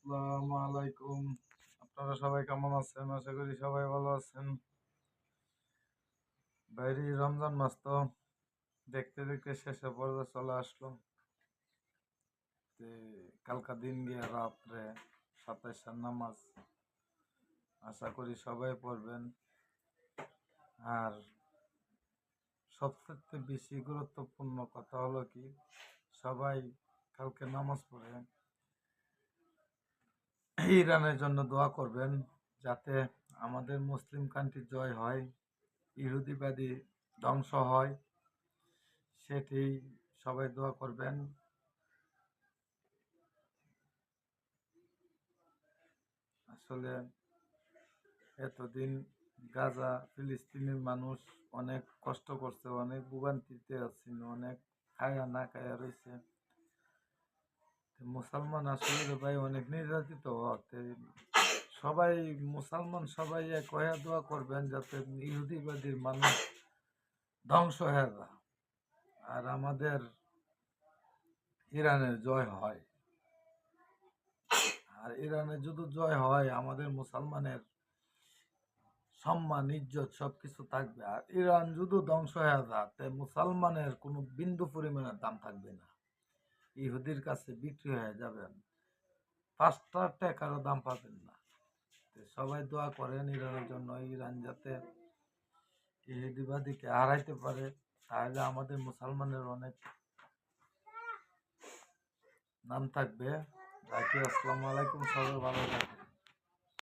আসসালামু আলাইকুম। আপনারা সবাই কেমন আছেন? আশা করি সবাই ভালো আছেন। বাইরে রমজান মাস তো দেখতে দেখতে শেষে পর্যায়ে চলে আসলো। কালকা দিন গিয়ে রাত্রে 27 নামাজ আশা করি সবাই পড়বেন। আর সবচেয়ে বেশি গুরুত্বপূর্ণ কথা হলো কি, সবাই কালকে নামাজ পড়ে ইরানের জন্য দোয়া করবেন, যাতে আমাদের মুসলিম কান্ট্রি জয় হয়, ইহুদিবাদী ধ্বংস হয়, সেটি সবাই দোয়া করবেন। আসলে এতদিন গাজা ফিলিস্তিনের মানুষ অনেক কষ্ট করছে, অনেক ভোগান্তিতে আছেন, অনেক খায়া না খায়া রয়েছে। মুসলমান আসলে ভাই অনেক নির্যাতিত হতে, সবাই মুসলমান সবাই এক হয়ে দোয়া করবেন যাতে ইহুদিবাদীর মানুষ ধ্বংস হয়ে যায় আর আমাদের ইরানের জয় হয়। আর ইরানের যদি জয় হয়, আমাদের মুসলমানের সম্মান ইজ্জত সবকিছু থাকবে। আর ইরান যদি ধ্বংস হয়ে যায়, তাই মুসলমানের কোনো বিন্দু পরিমাণের দাম থাকবে না, ইহুদির কাছে বিক্রি হয়ে যাবেন, 5টা টাকারও দাম পাবেন না। সবাই দোয়া করেন ইরানের জন্য, ইরান যাতে ইহুদিবাদীকে হারাইতে পারে, তাহলে আমাদের মুসলমানের অনেক নাম থাকবে। রাখি, আসসালামু আলাইকুম, সবাই ভালো থাকবে।